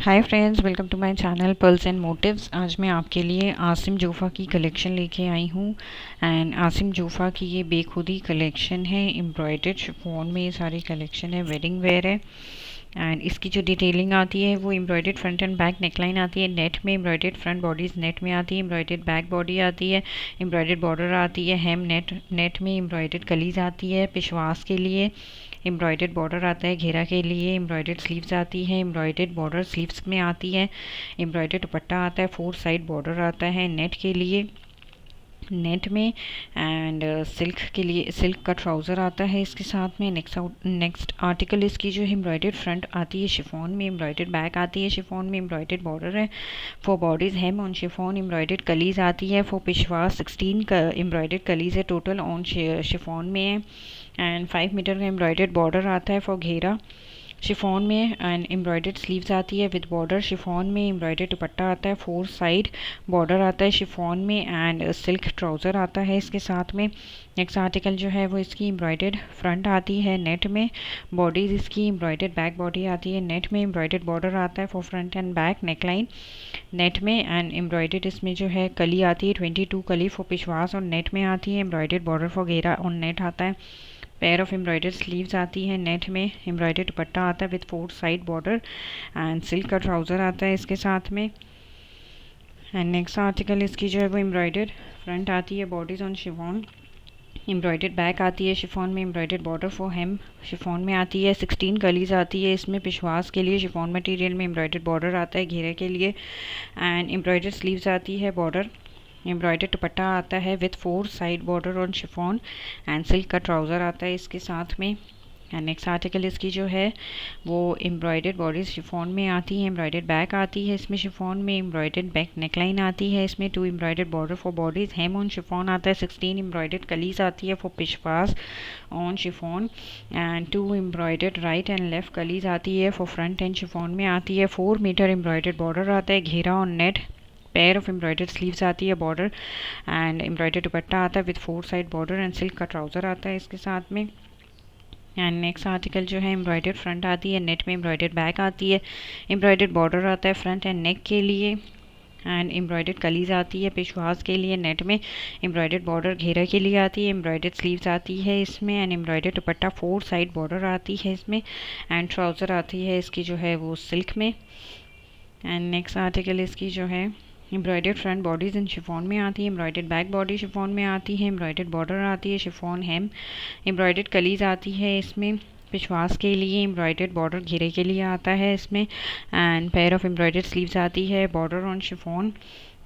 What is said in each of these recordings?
Hi friends, welcome to my channel pearls and motives. आज मैं आपके लिए आसिम जोफ़ा की कलेक्शन लेके आई हूँ। एंड आसिम जोफ़ा की ये बेखुदी कलेक्शन है, एम्ब्रॉयडर्ड शिफॉन में ये सारी कलेक्शन है, वेडिंग वेयर है। एंड इसकी जो डिटेलिंग आती है वो embroidered front and back neckline आती है, नेट में एम्ब्रॉयडर्ड फ्रंट बॉडीज़ नेट में आती है, एम्ब्रॉयडर्ड बैक बॉडी आती है, एम्ब्रॉयडर्ड बॉर्डर आती है, हेम नेट में एम्ब्रॉयडर्ड कलीज आती है, पिशवास के लिए एम्ब्रॉयडर्ड बॉर्डर आता है, घेरा के लिए एम्ब्रॉयडर्ड स्लीव्स आती है, एम्ब्रॉयडर्ड बॉर्डर स्लीव्स में आती है, एम्ब्रॉयडर्ड दुपट्टा आता है, 4 साइड बॉर्डर आता है नेट के लिए, नेट में। एंड सिल्क के लिए सिल्क का ट्राउज़र आता है इसके साथ में। नेक्स्ट आर्टिकल इसकी जो है एम्ब्रॉयडर्ड फ्रंट आती है शिफॉन में, एम्ब्रॉयडर्ड बैक आती है शिफॉन में, एम्ब्रॉयडर्ड बॉर्डर है, for bodies hem on chiffon, embroidered kalis आती है, फॉर पिशवा 16 का एम्ब्रॉयडर्ड कलीज है टोटल ऑन शिफॉन में है। एंड 5 मीटर का एम्ब्रॉयडर्ड बॉर्डर आता है फॉर घेरा शिफॉन में। एंड एम्ब्रॉयडर्ड स्लीव्स आती है विद बॉर्डर शिफॉन में, एम्ब्रॉयडर्ड दुपट्टा आता है, 4 साइड बॉर्डर आता है शिफॉन में, एंड सिल्क ट्राउज़र आता है इसके साथ में। नेक्स्ट आर्टिकल जो है वो इसकी एम्ब्रॉयडर्ड फ्रंट आती है नेट में, बॉडीज़ इसकी एम्ब्रॉयडर्ड बैक बॉडी आती है नेट में, एम्ब्रॉयडर्ड बॉर्डर आता है for front and back neckline net में। एंड एम्ब्रॉयडर्ड इसमें जो है कली आती है 22 कली फॉर पिशवास और नेट में आती है, एम्ब्रॉयडर्ड बॉर्डर फॉर घेरा और नेट आता है, पेयर ऑफ एम्ब्रॉयडर्ड स्लीव्स आती है नेट में, एम्ब्रॉयडर्ड दुपट्टा आता है with 4 side border, and silk का ट्राउज़र आता है इसके साथ में। एंड नेक्स्ट आर्टिकल इसकी जो है वो एम्ब्रॉयडर्ड फ्रंट आती है, bodies on chiffon, embroidered back आती है शिफॉन में, embroidered border for him chiffon में आती है, 16 कलीज आती है इसमें पिशवास के लिए, शिफॉन मटेरियल में एम्ब्रॉयडर्ड बॉर्डर आता है घेरे के लिए, एंड एम्ब्रॉयडर्ड स्लीव्स आती है बॉर्डर, एम्ब्रॉयडर्ड दुपट्टा आता है with 4 side border on chiffon, and silk का ट्राउज़र आता है इसके साथ में। एंड नेक्स्ट आर्टिकल इसकी जो है वो एम्ब्रॉयडर्ड बॉडीज शिफॉन में आती है, एम्ब्रॉयडर्ड बैक आती है इसमें शिफॉन में, एम्ब्रॉयडर्ड बैक नेकलाइन आती है इसमें, 2 embroidered border for bodice hem on chiffon आता है, 16 एम्ब्रॉयडर्ड कलीज आती है for पिशवास on chiffon, and 2 embroidered right and left kalis आती है फॉर फ्रंट एंड शिफॉन में आती है, 4 मीटर एम्ब्रॉयडर्ड बॉर्डर आता है, घेरा on net, pair of embroidered sleeves आती है बॉर्डर, एंड एम्ब्रॉयडर्ड दुपट्टा आता है with 4 side border, and silk का ट्राउज़र आता है इसके साथ में। एंड नेक्स्ट आर्टिकल जो है एम्ब्रॉयडर्ड फ्रंट आती है नेट में, एम्ब्रॉयडर्ड बैक आती है, एम्ब्रॉयडर्ड बॉर्डर आता है फ्रंट एंड नेक के लिए, एंड एम्ब्रॉयडर्ड कलीज आती है पिशवास के लिए नेट में, एम्ब्रॉयडर्ड बॉर्डर घेरा के लिए आती है, एम्ब्रॉयडर्ड स्लीव्स आती है इसमें, and embroidered dupatta 4 side border आती है इसमें, एंड ट्राउज़र आती है इसकी जो है वो सिल्क में। एंड नेक्स्ट आर्टिकल इसकी जो है एम्ब्रॉयडर्ड फ्रंट बॉडीज़ इन शिफॉन में आती है, एम्ब्रॉयडर्ड बैक बॉडी शिफॉन में आती है, एम्ब्रॉयडर्ड बॉर्डर आती है शिफॉन हेम, एम्ब्रॉयडर्ड कलीज आती है इसमें पिशवास के लिए, एम्ब्रॉयडर्ड बॉर्डर घेरे के लिए आता है इसमें, and pair of embroidered sleeves आती है border on chiffon,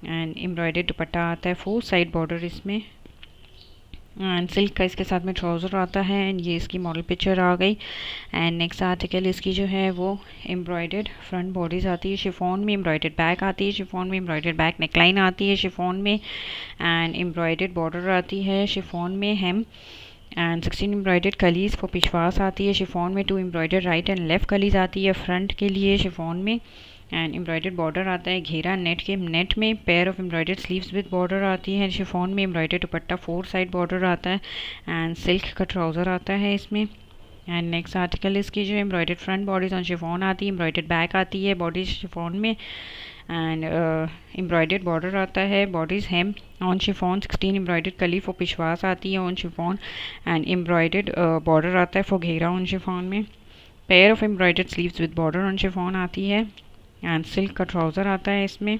and embroidered dupatta आता है 4 साइड बॉर्डर इसमें, एंड सिल्क का इसके साथ में ट्राउज़र आता है। एंड ये इसकी मॉडल पिक्चर आ गई। एंड नेक्स्ट आर्टिकल इसकी जो है वो एम्ब्रॉयडर्ड फ्रंट बॉडीज़ आती है शिफॉन में, एम्ब्रॉयडर्ड बैक आती है शिफॉन में, एम्ब्रॉयडर्ड बैक नेकलाइन आती है शिफॉन में, एंड एम्ब्रॉयडर्ड बॉर्डर आती है शिफॉन में हेम, एंड 16 एम्ब्रॉयडर्ड कलीज फॉर पिशवास आती है शिफॉन में, 2 embroidered right and left kalis आती है फ्रंट के लिए शिफॉन में, एंड एम्ब्रॉयडर्ड बॉर्डर आता है घेरा नेट में, pair of embroidered sleeves with border आती है शिफॉन में, एम्ब्रॉयडर्ड दुपट्टा 4 साइड बॉर्डर आता है, एंड सिल्क का ट्राउज़र आता है इसमें। एंड नेक्स्ट आर्टिकल इसकी जो embroidered front bodies on chiffon आती है, एम्ब्रॉयडर्ड बैक आती है बॉडीज शिफॉन में, एंड एम्ब्रॉयडर्ड बॉर्डर आता है bodies hem on chiffon, 16 embroidered कली फॉर पिशवास आती है on chiffon, and embroidered border आता है फॉर घेरा ऑन शिफॉन में, pair of embroidered sleeves with border on chiffon आती है, एंड सिल्क का ट्राउज़र आता है इसमें।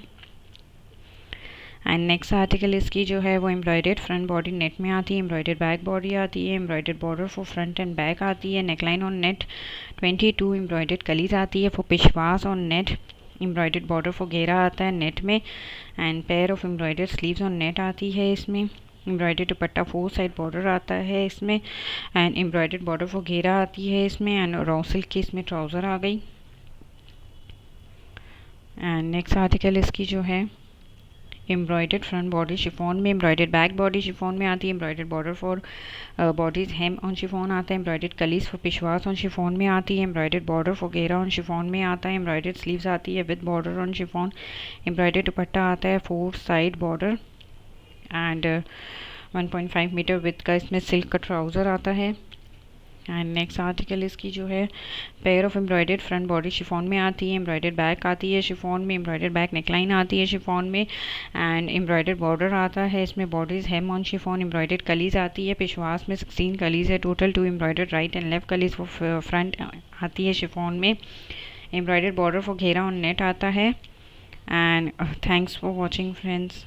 एंड नेक्स्ट आर्टिकल इसकी जो है वो एम्ब्रॉयडर्ड फ्रंट बॉडी नेट में आती है, एम्ब्रॉयडर्ड बैक बॉडी आती है, embroidered border for front and back आती है, neckline on net, 22 embroidered kalis आती है for पिशवास on net, embroidered border for घेरा आता है नेट में, and pair of embroidered sleeves on net आती है इसमें, एम्ब्रॉयडर्ड दुपट्टा 4 साइड बॉर्डर आता है इसमें, एंड एम्ब्रॉयडर्ड बॉर्डर फॉर घेरा आती है इसमें, एंड रॉ सिल्क की इसमें ट्राउज़र आ गई। एंड नेक्स्ट आर्टिकल इसकी जो है एम्ब्रॉयडर्ड फ्रंट बॉडी शिफॉन में, एम्ब्रॉयडर्ड बैक बॉडी शिफॉन में आती है, embroidered border for bodies hem on chiffon आता है, एम्ब्रॉयडर्ड कलीज फॉर पिशवास ऑन शिफॉन में आती है, एम्ब्रॉयडर्ड बॉर्डर फॉर घेरा ऑन शिफॉन में आता है, एम्ब्रॉयडर्ड स्लीव्स आती है with border on chiffon, embroidered dupatta आता है 4 side border, and 1.5 metre with का इसमें सिल्क का ट्राउज़र आता है, एंड नेक्स्ट आर्टिकल इसकी जो है pair of embroidered front body chiffon में आती है, एम्ब्रॉयडर्ड बैक आती है शिफॉन में, एम्ब्रॉयडर्ड बैक नेकलाइन आती है शिफॉन में एंड एम्ब्रॉयडर्ड बॉर्डर आता है। इसमें borders hem on chiffon, embroidered kalis आती है। पेशवास में 16 कलीज है total, 2 embroidered right and left kalis for front आती है शिफॉन में। एम्ब्रॉयडर्ड बॉर्डर फॉर घेरा ऑन नेट आता है। And thanks for watching friends.